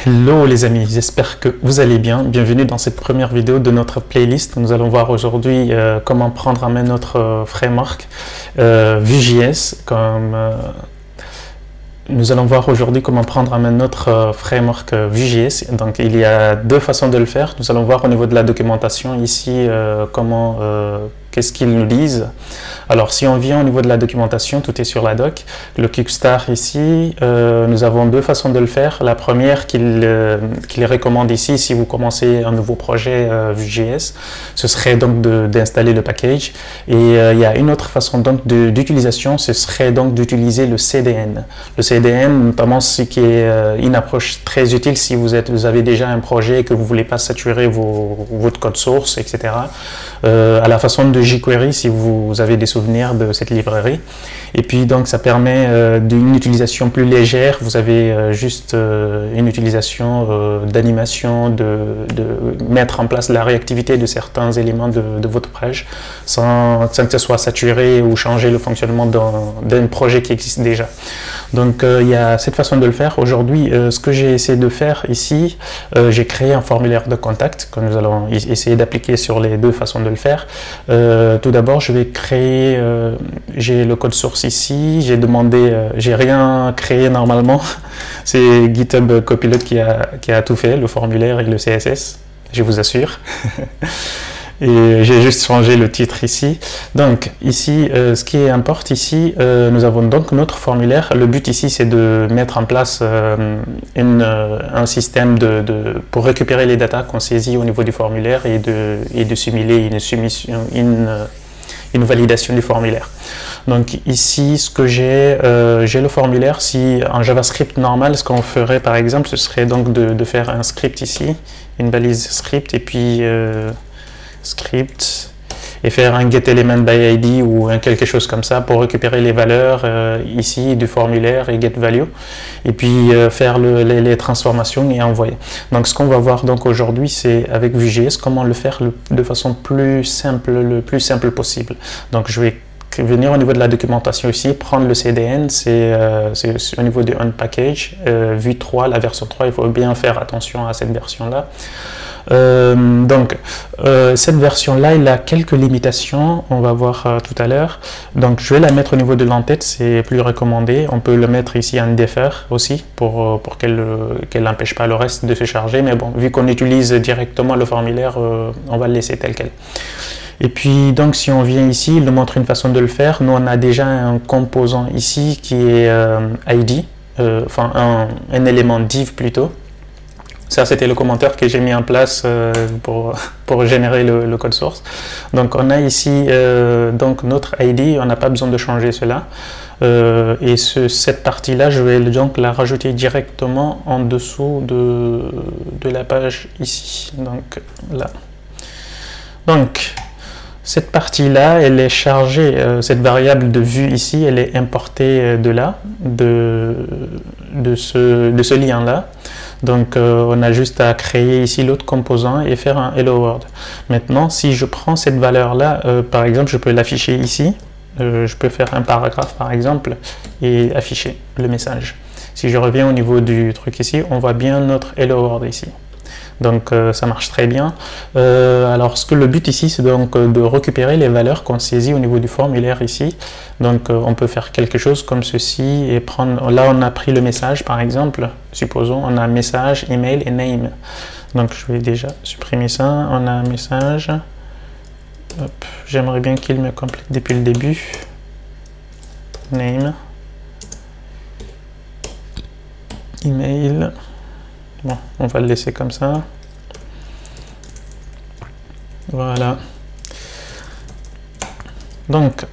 Hello les amis, j'espère que vous allez bien. Bienvenue dans cette première vidéo de notre playlist. Nous allons voir aujourd'hui comment prendre en main notre framework Vue.js. Nous allons voir aujourd'hui comment prendre en main notre framework Vue.js. Donc il y a deux façons de le faire. Nous allons voir au niveau de la documentation ici qu'est-ce qu'ils nous disent. Alors si on vient au niveau de la documentation, tout est sur la doc. Le Kickstart ici, nous avons deux façons de le faire. La première qu'il recommande ici, si vous commencez un nouveau projet Vue.js, ce serait donc d'installer le package. Et il y a une autre façon donc d'utilisation, ce serait donc d'utiliser le CDN. Le CDN, notamment ce qui est une approche très utile si vous avez déjà un projet et que vous ne voulez pas saturer votre code source, etc. À la façon de jQuery si vous avez des souvenirs de cette librairie. Et puis donc ça permet d'une utilisation plus légère. Vous avez juste une utilisation d'animation, de mettre en place la réactivité de certains éléments de votre page sans que ce soit saturé ou changer le fonctionnement d'un projet qui existe déjà. Donc il y a cette façon de le faire. Aujourd'hui, ce que j'ai essayé de faire ici, j'ai créé un formulaire de contact que nous allons essayer d'appliquer sur les deux façons de le faire. Tout d'abord, je vais créer, j'ai le code source ici, j'ai demandé, j'ai rien créé normalement, c'est GitHub Copilot qui a tout fait, le formulaire et le CSS, je vous assure. Et j'ai juste changé le titre ici. Donc ici, ce qui importe ici, nous avons donc notre formulaire. Le but ici, c'est de mettre en place un système pour récupérer les datas qu'on saisit au niveau du formulaire et de simuler une validation du formulaire. Donc ici, ce que j'ai le formulaire. Si en JavaScript normal, ce qu'on ferait par exemple, ce serait donc de faire un script ici, une balise script, et puis script et faire un getElementById ou quelque chose comme ça pour récupérer les valeurs ici du formulaire et getValue et puis faire les transformations et envoyer. Donc ce qu'on va voir donc aujourd'hui, c'est avec Vue.js comment le faire de façon le plus simple possible. Donc je vais venir au niveau de la documentation ici, prendre le CDN, c'est au niveau du OnPackage, Vue 3, la version 3, il faut bien faire attention à cette version-là. Cette version-là, il a quelques limitations, on va voir tout à l'heure. Donc je vais la mettre au niveau de l'entête, c'est plus recommandé. On peut le mettre ici en defer aussi pour qu'elle n'empêche pas le reste de se charger. Mais bon, vu qu'on utilise directement le formulaire, on va le laisser tel quel. Et puis donc si on vient ici, il nous montre une façon de le faire. Nous on a déjà un composant ici qui est ID, enfin un élément div plutôt. Ça c'était le commentaire que j'ai mis en place pour générer le code source. Donc on a ici donc notre ID, on n'a pas besoin de changer cela. Et cette partie-là, je vais donc la rajouter directement en dessous de la page ici. Donc là. Donc cette partie-là, elle est chargée, cette variable de vue ici, elle est importée de là, de ce lien-là. Donc on a juste à créer ici l'autre composant et faire un Hello World. Maintenant, si je prends cette valeur-là, par exemple, je peux l'afficher ici. Je peux faire un paragraphe par exemple et afficher le message. Si je reviens au niveau du truc ici, on voit bien notre Hello World ici. Donc ça marche très bien. Alors le but ici, c'est donc de récupérer les valeurs qu'on saisit au niveau du formulaire ici. Donc on peut faire quelque chose comme ceci et prendre, là on a pris le message par exemple, supposons on a message, email et name. Donc je vais déjà supprimer ça, on a un message. J'aimerais bien qu'il me complète depuis le début. Name. Email. Bon, on va le laisser comme ça. Voilà. Donc,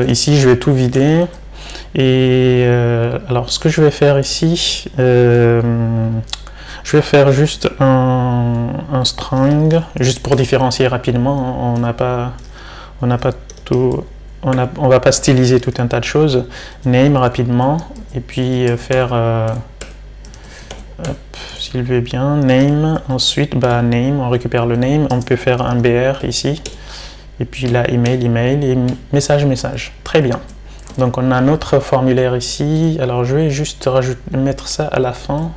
ici, je vais tout vider. Et alors, ce que je vais faire ici, je vais faire juste un string, juste pour différencier rapidement. On va pas styliser tout un tas de choses. Name rapidement, et puis faire... s'il veut bien, name, ensuite name, on récupère le name, on peut faire un BR ici, et puis là email et message. Très bien. Donc on a notre formulaire ici. Alors je vais juste mettre ça à la fin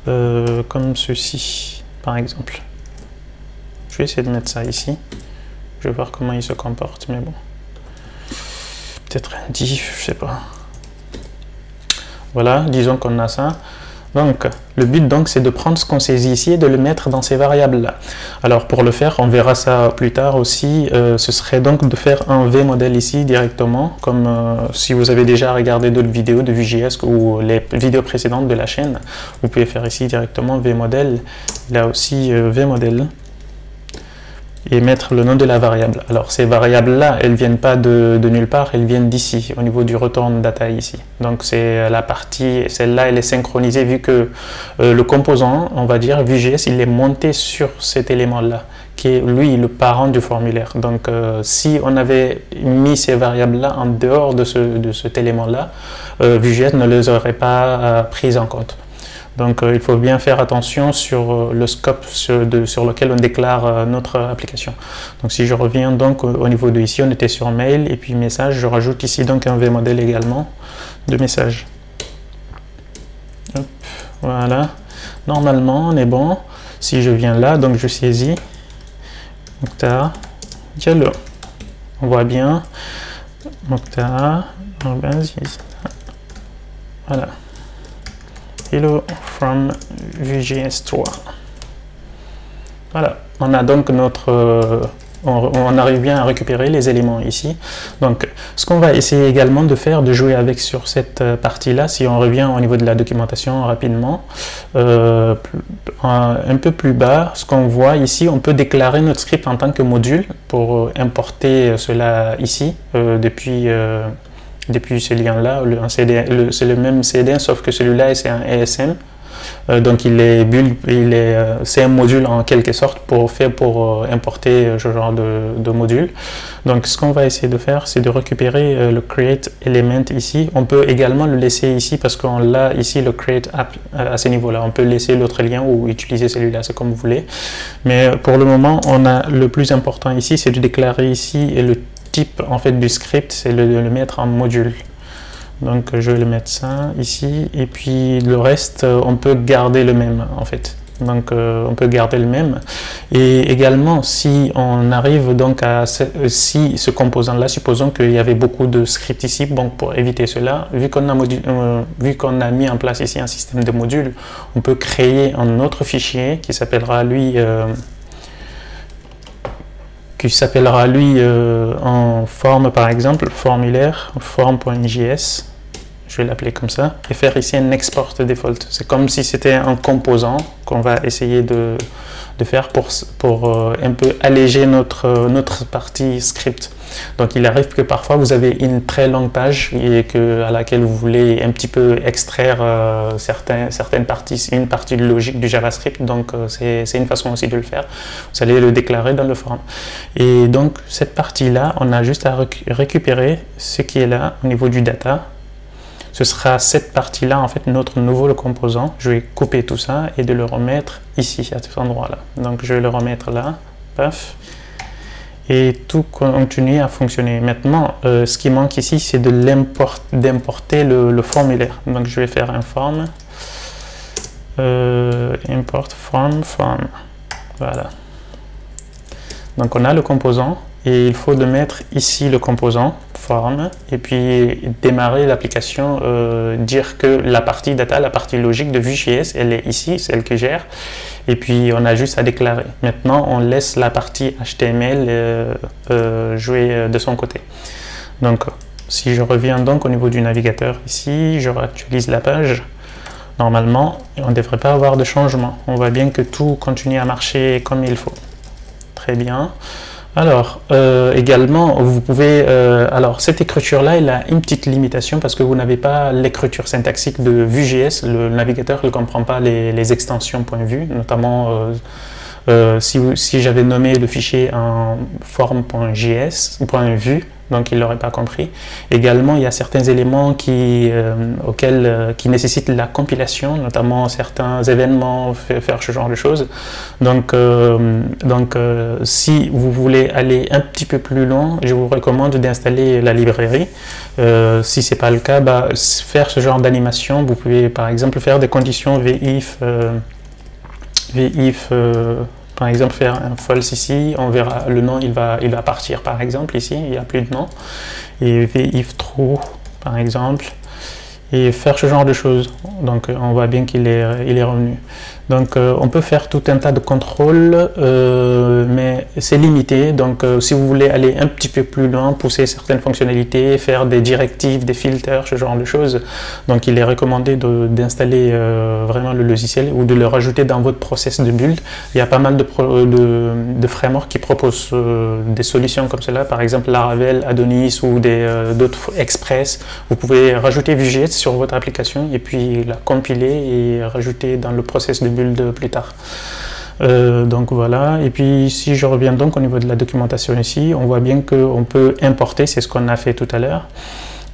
comme ceci, par exemple. Je vais essayer de mettre ça ici. Je vais voir comment il se comporte, mais bon. Peut-être un div, je sais pas. Voilà, disons qu'on a ça. Donc, le but donc c'est de prendre ce qu'on saisit ici et de le mettre dans ces variables-là. Alors pour le faire, on verra ça plus tard aussi, ce serait donc de faire un VModel ici directement, comme si vous avez déjà regardé d'autres vidéos de Vue.js ou les vidéos précédentes de la chaîne, vous pouvez faire ici directement VModel, là aussi VModel, et mettre le nom de la variable. Alors ces variables-là, elles ne viennent pas de nulle part, elles viennent d'ici, au niveau du return data ici. Donc c'est la partie, celle-là, elle est synchronisée vu que le composant, on va dire, Vue.js, il est monté sur cet élément-là, qui est lui le parent du formulaire. Donc si on avait mis ces variables-là en dehors de cet élément-là, Vue.js ne les aurait pas prises en compte. Donc il faut bien faire attention sur le scope sur lequel on déclare notre application. Donc si je reviens donc au niveau de ici, on était sur mail et puis message, je rajoute ici donc un VModel également de message. Hop, voilà, normalement on est bon. Si je viens là, donc je saisis Mokhtar Diallo. On voit bien Mokhtar, voilà. Hello from Vue.js 3. Voilà, on a donc notre... on arrive bien à récupérer les éléments ici. Donc, ce qu'on va essayer également de faire, de jouer avec sur cette partie-là, si on revient au niveau de la documentation rapidement, un peu plus bas, ce qu'on voit ici, on peut déclarer notre script en tant que module pour importer cela ici depuis ce lien-là. C'est le même CDN, sauf que celui-là, c'est un ESM. Donc c'est un module en quelque sorte pour importer ce genre de module. Donc ce qu'on va essayer de faire, c'est de récupérer le create element ici. On peut également le laisser ici parce qu'on l'a ici le create app à ce niveau-là. On peut laisser l'autre lien ou utiliser celui-là, c'est comme vous voulez. Mais pour le moment, on a le plus important ici, c'est de déclarer ici et le type en fait du script, c'est de le mettre en module. Donc je vais le mettre ça ici et puis le reste on peut garder le même en fait. Donc on peut garder le même. Et également si on arrive donc à ce composant là, supposons qu'il y avait beaucoup de scripts ici, donc pour éviter cela, vu qu'on a mis en place ici un système de modules, on peut créer un autre fichier qui s'appellera lui en forme par exemple, formulaire, form.js, je vais l'appeler comme ça, et faire ici un export default. C'est comme si c'était un composant qu'on va essayer de faire pour un peu alléger notre partie script. Donc il arrive que parfois vous avez une très longue page et à laquelle vous voulez un petit peu extraire certaines parties, une partie de logique du JavaScript, donc c'est une façon aussi de le faire. Vous allez le déclarer dans le form. Et donc cette partie-là, on a juste à récupérer ce qui est là au niveau du data. Ce sera cette partie-là, en fait, notre nouveau composant. Je vais couper tout ça et de le remettre ici, à cet endroit-là. Donc, je vais le remettre là, paf, et tout continue à fonctionner. Maintenant, ce qui manque ici, c'est d'importer le formulaire. Donc, je vais faire un form, import form. Voilà. Donc, on a le composant. Et il faut de mettre ici le composant form et puis démarrer l'application, dire que la partie data, la partie logique de Vue.js, elle est ici, celle que gère, et puis on a juste à déclarer. Maintenant, on laisse la partie HTML jouer de son côté. Donc, si je reviens donc au niveau du navigateur ici, je réactualise la page. Normalement, on ne devrait pas avoir de changement. On voit bien que tout continue à marcher comme il faut. Très bien. Alors, également, vous pouvez... alors, cette écriture-là, elle a une petite limitation parce que vous n'avez pas l'écriture syntaxique de Vue.js. Le navigateur ne comprend pas les extensions .vue, notamment Si j'avais nommé le fichier en form.js ou .vue, donc il n'aurait pas compris. Également, il y a certains éléments qui nécessitent la compilation, notamment certains événements, faire ce genre de choses. Donc, si vous voulez aller un petit peu plus loin, je vous recommande d'installer la librairie. Si ce n'est pas le cas, faire ce genre d'animation, vous pouvez par exemple faire des conditions VIF, par exemple faire un false ici, on verra le nom, il va partir par exemple ici, il n'y a plus de nom, et if true par exemple, et faire ce genre de choses. Donc on voit bien qu'il est revenu. Donc on peut faire tout un tas de contrôles, mais c'est limité. Donc si vous voulez aller un petit peu plus loin, pousser certaines fonctionnalités, faire des directives, des filtres, ce genre de choses, donc il est recommandé d'installer vraiment le logiciel ou de le rajouter dans votre process de build. Il y a pas mal de frameworks qui proposent des solutions comme cela, par exemple Laravel, Adonis ou d'autres Express. Vous pouvez rajouter Vue.js sur votre application et puis la compiler et rajouter dans le process de build plus tard. Donc voilà, et puis si je reviens donc au niveau de la documentation ici, on voit bien qu'on peut importer, c'est ce qu'on a fait tout à l'heure.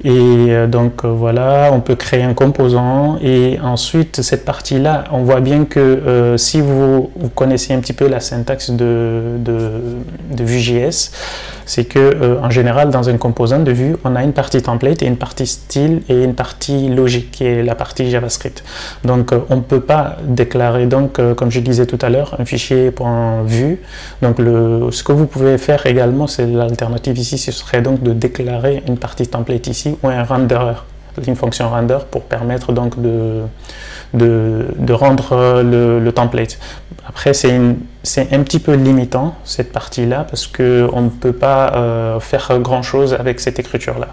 Et donc voilà, on peut créer un composant et ensuite cette partie-là, on voit bien que si vous connaissez un petit peu la syntaxe de Vue.js, c'est que en général dans un composant de Vue, on a une partie template et une partie style et une partie logique qui est la partie JavaScript. Donc on ne peut pas déclarer, donc comme je disais tout à l'heure, un fichier .vue. Donc ce que vous pouvez faire également, c'est l'alternative ici, ce serait donc de déclarer une partie template ici ou un renderer, une fonction render pour permettre donc de rendre le template. Après c'est un petit peu limitant cette partie là parce que on ne peut pas faire grand chose avec cette écriture là,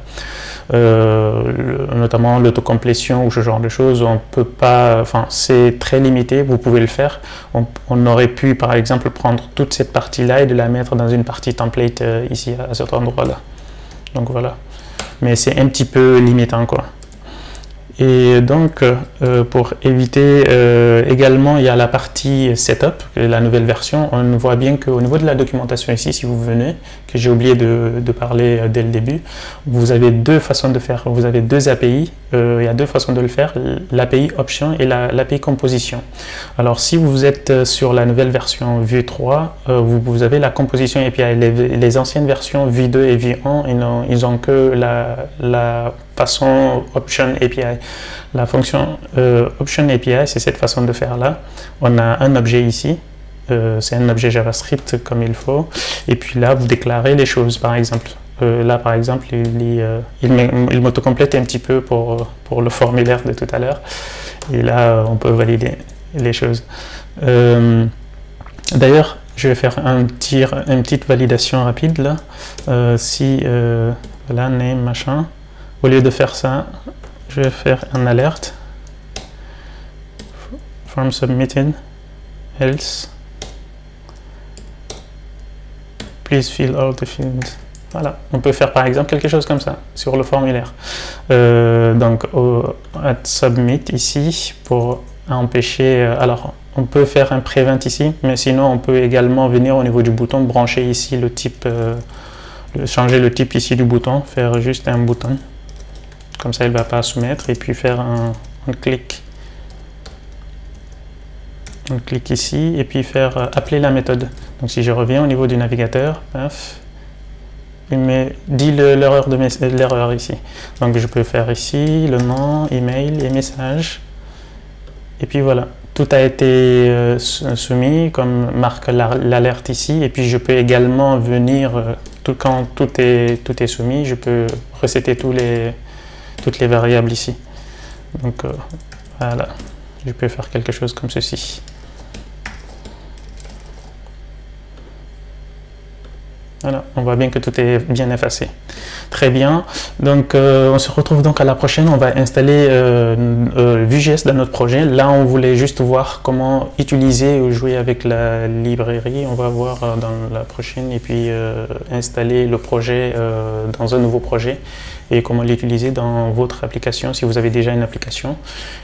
notamment l'autocomplétion ou ce genre de choses. On peut pas, enfin c'est très limité. Vous pouvez le faire. On aurait pu par exemple prendre toute cette partie là et de la mettre dans une partie template ici à cet endroit là. Donc voilà, mais c'est un petit peu limitant quoi. Et donc, pour éviter, également, il y a la partie setup, la nouvelle version. On voit bien qu'au niveau de la documentation ici, si vous venez, que j'ai oublié de parler dès le début, vous avez deux façons de faire. Vous avez deux API. Il y a deux façons de le faire, l'API Option et l'API Composition. Alors, si vous êtes sur la nouvelle version Vue 3, vous avez la Composition API. Les anciennes versions Vue 2 et Vue 1, ils ont que la façon Option API. La fonction Option API, c'est cette façon de faire là. On a un objet ici, c'est un objet JavaScript comme il faut, et puis là vous déclarez les choses par exemple. Là par exemple il m'autocomplète un petit peu pour le formulaire de tout à l'heure, et là on peut valider les choses. D'ailleurs je vais faire une petite validation rapide là. Voilà, name machin. Au lieu de faire ça, je vais faire un alerte. Form submitted, else. Please fill all the fields. Voilà, on peut faire par exemple quelque chose comme ça sur le formulaire. Donc, at submit ici pour empêcher. Alors, on peut faire un prevent ici, mais sinon on peut également venir au niveau du bouton, brancher ici le type, changer le type ici du bouton, faire juste un bouton. Comme ça, il ne va pas soumettre, et puis faire un clic. Un clic ici, et puis faire appeler la méthode. Donc si je reviens au niveau du navigateur, paf, il me dit l'erreur ici. Donc je peux faire ici le nom, email et message. Et puis voilà, tout a été soumis, comme marque l'alerte ici. Et puis je peux également venir, quand tout est soumis, je peux resetter toutes les variables ici. Donc voilà, je peux faire quelque chose comme ceci. Voilà, on voit bien que tout est bien effacé. Très bien, donc on se retrouve donc à la prochaine. On va installer Vue.js dans notre projet. Là, on voulait juste voir comment utiliser ou jouer avec la librairie. On va voir dans la prochaine et puis installer le projet dans un nouveau projet et comment l'utiliser dans votre application si vous avez déjà une application.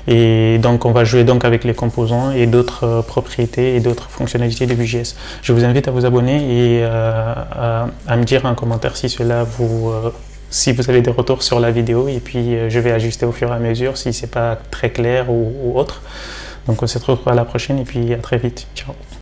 Et donc on va jouer donc avec les composants et d'autres propriétés et d'autres fonctionnalités de Vue.js. Je vous invite à vous abonner et à me dire en commentaire si cela vous si vous avez des retours sur la vidéo, et puis je vais ajuster au fur et à mesure si c'est pas très clair ou autre. Donc on se retrouve à la prochaine et puis à très vite. Ciao.